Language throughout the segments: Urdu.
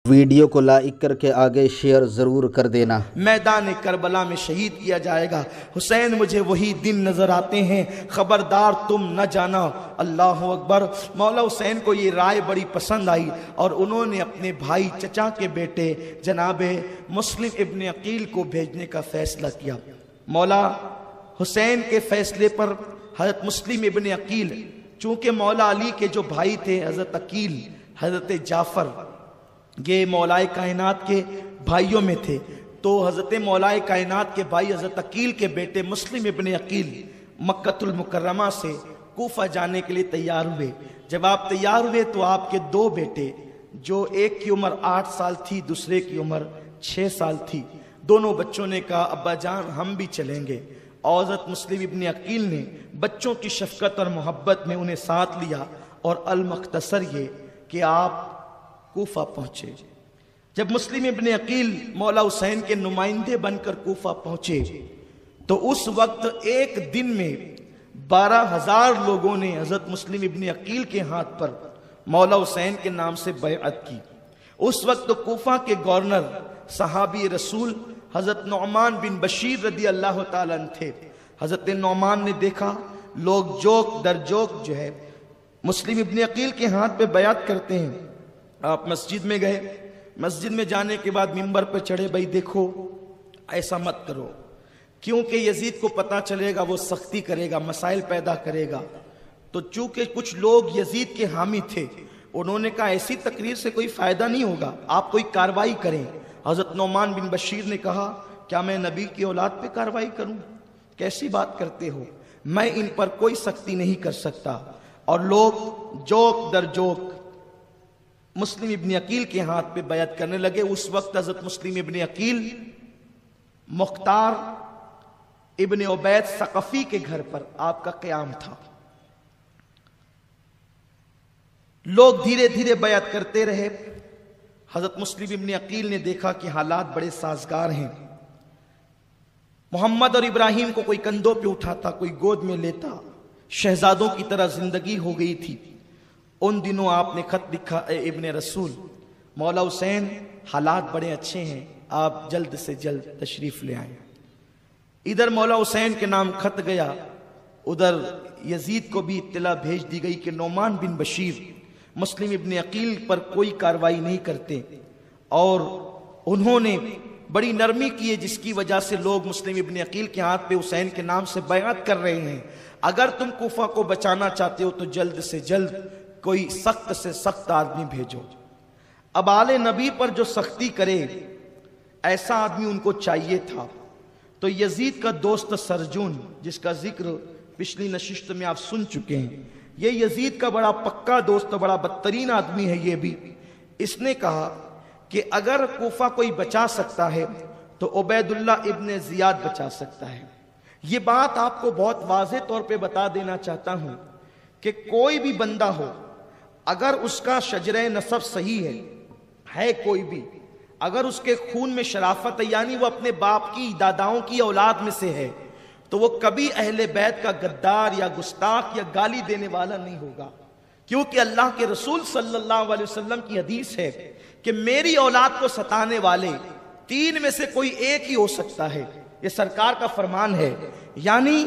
ویڈیو کو لائک کر کے آگے شیئر ضرور کر دینا۔ میدان کربلا میں شہید کیا جائے گا۔ حسین مجھے وہی دن نظر آتے ہیں، خبردار تم نہ جانا۔ اللہ اکبر۔ مولا حسین کو یہ رائے بڑی پسند آئی اور انہوں نے اپنے بھائی چچا کے بیٹے جناب مسلم ابن عقیل کو بھیجنے کا فیصلہ کیا۔ مولا حسین کے فیصلے پر حضرت مسلم ابن عقیل، چونکہ مولا علی کے جو بھائی تھے حضرت عقیل، حضرت جعفر، یہ مولا کائنات کے بھائیوں میں تھے، تو حضرت مولا کائنات کے بھائی حضرت عقیل کے بیٹے مسلم ابن عقیل مکۃ المکرمہ سے کوفہ جانے کے لیے تیار ہوئے۔ جب آپ تیار ہوئے تو آپ کے دو بیٹے، جو ایک کی عمر 8 سال تھی، دوسرے کی عمر 6 سال تھی، دونوں بچوں نے کہا ابا جان ہم بھی چلیں گے، اور حضرت مسلم ابن عقیل نے بچوں کی شفقت اور محبت میں انہیں ساتھ لیا، اور المختصر یہ کہ آپ کوفہ پہنچے۔ جب مسلم ابن عقیل مولا حسین کے نمائندے بن کر کوفہ پہنچے تو اس وقت ایک دن میں 12,000 لوگوں نے حضرت مسلم ابن عقیل کے ہاتھ پر مولا حسین کے نام سے بیعت کی۔ اس وقت کوفہ کے گورنر صحابی رسول حضرت نعمان بن بشیر رضی اللہ تعالیٰ عنہ تھے۔ حضرت نعمان نے دیکھا لوگ جوک در جوک جو ہے مسلم ابن عقیل کے ہاتھ پہ بیعت کرتے ہیں۔ آپ مسجد میں گئے، مسجد میں جانے کے بعد منبر پہ چڑھے، بھائی دیکھو ایسا مت کرو، کیونکہ یزید کو پتہ چلے گا وہ سختی کرے گا، مسائل پیدا کرے گا۔ تو چونکہ کچھ لوگ یزید کے حامی تھے، انہوں نے کہا ایسی تقریر سے کوئی فائدہ نہیں ہوگا، آپ کوئی کاروائی کریں۔ حضرت نعمان بن بشیر نے کہا کیا میں نبی کی اولاد پہ کاروائی کروں؟ کیسی بات کرتے ہو، میں ان پر کوئی سختی نہیں کر سکتا۔ اور لوگ جوک در جوک مسلم ابن عقیل کے ہاتھ پہ بیعت کرنے لگے۔ اس وقت حضرت مسلم ابن عقیل مختار ابن عبید ثقفی کے گھر پر آپ کا قیام تھا۔ لوگ دھیرے دھیرے بیعت کرتے رہے۔ حضرت مسلم ابن عقیل نے دیکھا کہ حالات بڑے سازگار ہیں، محمد اور ابراہیم کو کوئی کندھوں پہ اٹھاتا، کوئی گود میں لیتا، شہزادوں کی طرح زندگی ہو گئی تھی۔ ان دنوں آپ نے خط لکھا، اے ابن رسول، مولا حسین حالات بڑے اچھے ہیں، آپ جلد سے جلد تشریف لے آئیں۔ ادھر مولا حسین کے نام خط گیا، ادھر یزید کو بھی اطلاع بھیج دی گئی کہ نعمان بن بشیر مسلم ابن عقیل پر کوئی کاروائی نہیں کرتے، اور انہوں نے بڑی نرمی کی ہے جس کی وجہ سے لوگ مسلم ابن عقیل کے ہاتھ پہ حسین کے نام سے بیعت کر رہے ہیں۔ اگر تم کوفہ کو بچانا چاہتے ہو تو جلد سے جلد کوئی سخت سے سخت آدمی بھیجو۔ اب آل نبی پر جو سختی کرے ایسا آدمی ان کو چاہیے تھا۔ تو یزید کا دوست سرجون، جس کا ذکر پچھلی نشست میں آپ سن چکے ہیں، یہ یزید کا بڑا پکا دوست، بڑا بدترین آدمی ہے یہ بھی۔ اس نے کہا کہ اگر کوفہ کوئی بچا سکتا ہے تو عبید اللہ ابن زیاد بچا سکتا ہے۔ یہ بات آپ کو بہت واضح طور پہ بتا دینا چاہتا ہوں کہ کوئی بھی بندہ ہو، اگر اس کا شجرہ نسب صحیح ہے کوئی بھی، اگر اس کے خون میں شرافت ہے، یعنی وہ اپنے باپ کی داداؤں کی اولاد میں سے ہے، تو وہ کبھی اہل بیت کا غدار یا گستاخ یا گالی دینے والا نہیں ہوگا، کیونکہ اللہ کے رسول صلی اللہ علیہ وسلم کی حدیث ہے کہ میری اولاد کو ستانے والے 3 میں سے کوئی ایک ہی ہو سکتا ہے۔ یہ سرکار کا فرمان ہے، یعنی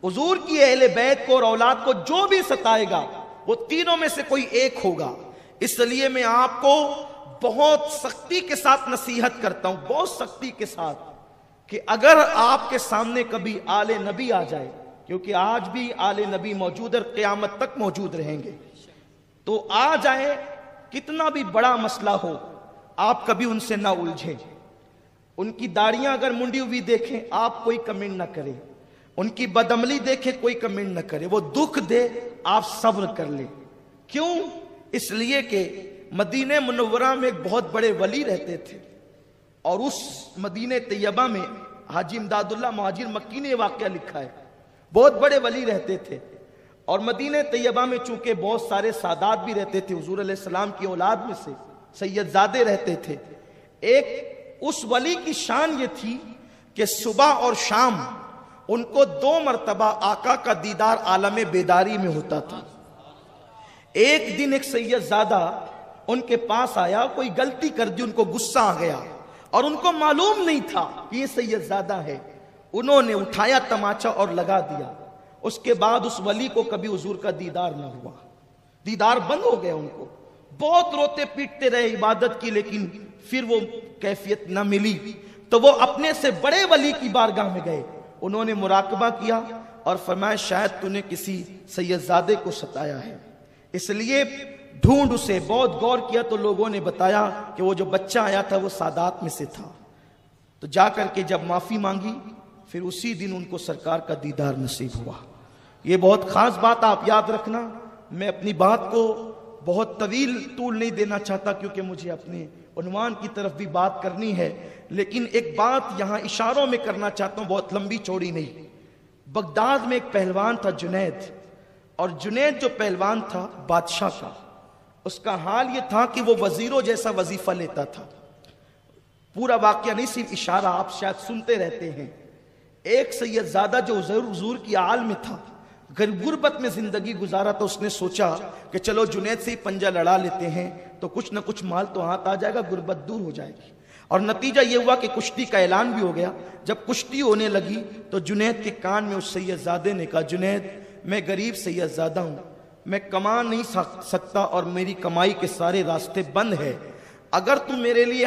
حضور کی اہل بیت کو اور اولاد کو جو بھی ستائے گا وہ تینوں میں سے کوئی ایک ہوگا۔ اس لیے میں آپ کو بہت سختی کے ساتھ نصیحت کرتا ہوں، بہت سختی کے ساتھ، کہ اگر آپ کے سامنے کبھی آل نبی آ جائے، کیونکہ آج بھی آل نبی موجود ہے، قیامت تک موجود رہیں گے، تو آ جائے، کتنا بھی بڑا مسئلہ ہو، آپ کبھی ان سے نہ الجھیں۔ ان کی داڑیاں اگر منڈی ہوئی دیکھیں آپ کوئی کمنٹ نہ کریں، ان کی بدعملی دیکھیں کوئی کمنٹ نہ کرے، وہ دکھ دے آپ صبر کر لیں۔ کیوں؟ اس لیے کہ مدینہ منورہ میں ایک بہت بڑے ولی رہتے تھے، اور اس مدینہ طیبہ میں حاجی امداد اللہ مہاجر مکی نے واقعہ لکھا ہے، بہت بڑے ولی رہتے تھے، اور مدینہ طیبہ میں چونکہ بہت سارے سادات بھی رہتے تھے، حضور علیہ السلام کی اولاد میں سے سید زادے رہتے تھے۔ ایک اس ولی کی شان یہ تھی کہ صبح اور شام ان کو 2 مرتبہ آقا کا دیدار عالم بیداری میں ہوتا تھا۔ ایک دن ایک سید زادہ ان کے پاس آیا, کوئی غلطی کر دی, ان کو غصہ آ گیا اور ان کو معلوم نہیں تھا کہ یہ سید زادہ ہے. انہوں نے اٹھایا تماچا اور لگا دیا. اس کے بعد اس ولی کو کبھی حضور کا دیدار نہ ہوا, دیدار بند ہو گیا. ان کو بہت روتے پیٹتے رہے عبادت کی, لیکن پھر وہ کیفیت نہ ملی. تو وہ اپنے سے بڑے ولی کی بارگاہ میں گئے, انہوں نے مراقبہ کیا اور فرمایا شاید تو نے کسی سید زادے کو ستایا ہے, اس لیے ڈھونڈ اسے. بہت غور کیا تو لوگوں نے بتایا کہ وہ جو بچہ آیا تھا وہ سادات میں سے تھا. تو جا کر کے جب معافی مانگی, پھر اسی دن ان کو سرکار کا دیدار نصیب ہوا. یہ بہت خاص بات آپ یاد رکھنا. میں اپنی بات کو بہت طول نہیں دینا چاہتا, کیونکہ مجھے اپنے عنوان کی طرف بھی بات کرنی ہے, لیکن ایک بات یہاں اشاروں میں کرنا چاہتا ہوں, بہت لمبی چوڑی نہیں. بغداد میں ایک پہلوان تھا جنید, اور جنید جو پہلوان تھا بادشاہ کا, اس کا حال یہ تھا کہ وہ وزیروں جیسا وظیفہ لیتا تھا. پورا واقعہ نہیں, صرف اشارہ, آپ شاید سنتے رہتے ہیں. ایک سید زادہ جو حضور کی آل میں تھا, غربت میں زندگی گزارا, تو اس نے سوچا کہ چلو جنید سے ہی پنجہ لڑا لیتے ہیں تو کچھ نہ کچھ مال تو ہاتھ آ جائے گا, غربت دور ہو جائے گی. اور نتیجہ یہ ہوا کہ کشتی کا اعلان بھی ہو گیا. جب کشتی ہونے لگی تو جنید کے کان میں اس سید زادے نے کہا, جنید میں غریب سید زادہ ہوں, میں کما نہیں سکتا اور میری کمائی کے سارے راستے بند ہے. اگر تم میرے لیے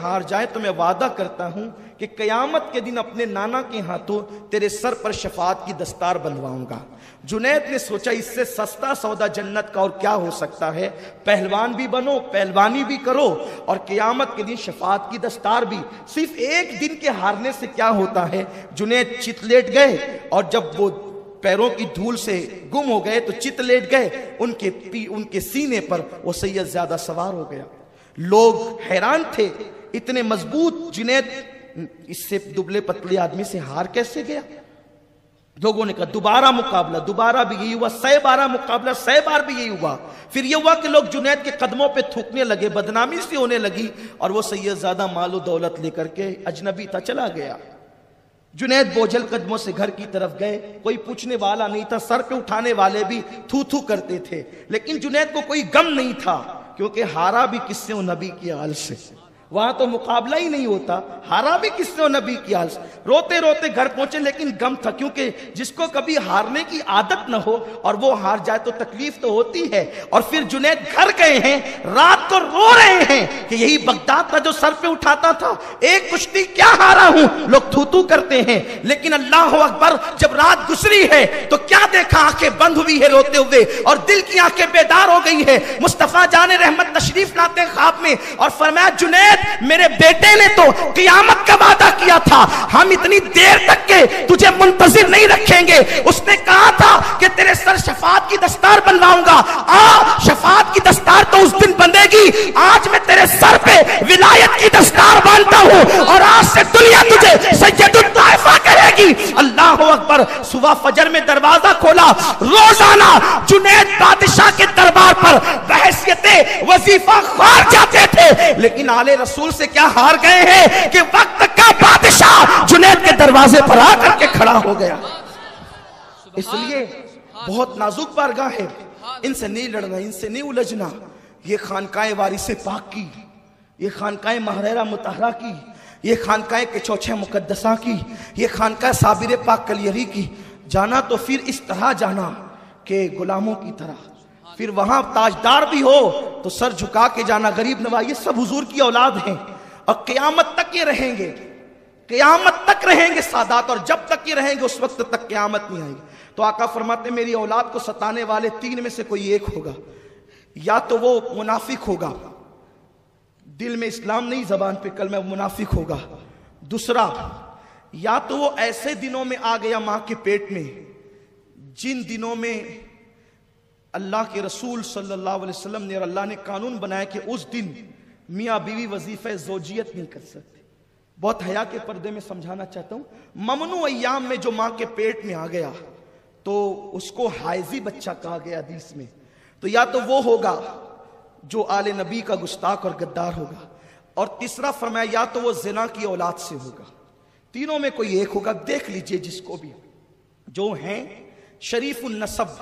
ہار جائے تو میں وعدہ کرتا ہوں کہ قیامت کے دن اپنے نانا کے ہاتھوں تیرے سر پر شفاعت کی دستار بندھواؤں گا. جنید نے سوچا اس سے سستا سودا جنت کا اور کیا ہو سکتا ہے, پہلوان بھی بنو, پہلوانی بھی کرو, اور قیامت کے دن شفاعت کی دستار بھی. صرف ایک دن کے ہارنے سے کیا ہوتا ہے. جنید چت لیٹ گئے, اور جب وہ پیروں کی دھول سے گم ہو گئے تو چت لیٹ گئے, ان کے سینے پر وہ سید زیادہ سوار ہو گیا. لوگ حیران تھے, اتنے مضبوط جنید اس سے دبلے پتلے آدمی سے ہار کیسے گیا. لوگوں نے کہا دوبارہ مقابلہ, دوبارہ بھی یہی ہوا, 112 مقابلہ 100 بار بھی یہی ہوا. پھر یہ ہوا کہ لوگ جنید کے قدموں پہ تھوکنے لگے, بدنامی سی ہونے لگی, اور وہ سید زادہ مال و دولت لے کر کے اجنبی تھا چلا گیا. جنید بوجھل قدموں سے گھر کی طرف گئے, کوئی پوچھنے والا نہیں تھا, سر پہ اٹھانے والے بھی تھو تھو کرتے تھے, لیکن جنید کو کوئی غم نہیں تھا, کیونکہ ہارا بھی کس سے, نبی کی آل سے. وہاں تو مقابلہ ہی نہیں ہوتا, ہارا بھی کس سے, نبی کی آل سے. روتے روتے گھر پہنچے, لیکن غم تھا, کیونکہ جس کو کبھی ہارنے کی عادت نہ ہو اور وہ ہار جائے تو تکلیف تو ہوتی ہے. اور پھر جنید گھر گئے ہیں, رات کو رو رہے ہیں کہ یہی بغداد کا جو سر پہ اٹھاتا تھا, ایک کشتی کیا ہارا ہوں. لوگ تھو تھو کرتے ہیں, لیکن اللہ اکبر, جب رات گزری ہے تو کیا دیکھا, آنکھیں بند ہوئی ہے روتے ہوئے, اور دل کی آنکھیں بیدار ہو گئی ہے. مصطفیٰ جان رحمت تشریف لاتے خواب میں, اور فرمایا جنید میرے بیٹے نے تو قیامت کا وعدہ کیا تھا, ہم اتنی دیر تک کے تجھے منتظر نہیں رکھیں گے. اس نے کہا تھا کہ تیرے سر شفاعت کی دستار بنواؤں گا, شفاعت کی دستار تو اس دن بندے گی, آج میں تیرے سر پہ ولایت کی دستار باندھتا ہوں, اور آج سے دنیا تجھے سید الطائفہ کہے گی. اللہ اکبر. صبح فجر میں دروازہ کھولا, روزانہ جنید بادشاہ کے دربار پر بحیثیت وظیفہ خوار جاتے تھے, لیکن آل رسول سے کیا ہار گئے ہیں کہ وقت کا بادشاہ جنید کے دروازے پر آ کر کے کھڑا ہو گیا. اس لیے بہت نازک بارگاہ ہے, ان سے نہیں لڑنا, ان سے نہیں الجھنا. یہ خانقاہ وارث پاک کی, یہ خانقاہ محررہ مطہرہ کی, یہ خانقاہ کچوچھے مقدسہ کی, یہ خانقاہ صابر پاک کلیری کی. جانا تو پھر اس طرح جانا کہ غلاموں کی طرح, پھر وہاں تاجدار بھی ہو تو سر جھکا کے جانا, غریب نواز. یہ سب حضور کی اولاد ہیں, اور قیامت تک یہ رہیں گے, قیامت تک رہیں گے سادات, اور جب تک یہ رہیں گے اس وقت تک قیامت نہیں آئے گی. تو آقا فرماتے میری اولاد کو ستانے والے 3 میں سے کوئی ایک ہوگا. یا تو وہ منافق ہوگا, دل میں اسلام نہیں, زبان پہ کلمہ منافق ہوگا. دوسرا, یا تو وہ ایسے دنوں میں آ گیا ماں کے پیٹ میں جن دنوں میں اللہ کے رسول صلی اللہ علیہ وسلم نے اور اللہ نے قانون بنایا کہ اس دن میاں بیوی وظیفہ زوجیت نہیں کر سکتے. بہت حیا کے پردے میں سمجھانا چاہتا ہوں, ممنوع ایام میں جو ماں کے پیٹ میں آ گیا تو اس کو حائضی بچہ کہا گیا حدیث میں. تو یا تو وہ ہوگا جو آل نبی کا گستاخ اور غدار ہوگا, اور تیسرا فرمایا یا تو وہ زنا کی اولاد سے ہوگا. تینوں میں کوئی ایک ہوگا. دیکھ لیجئے جس کو بھی, جو ہیں شریف النسب,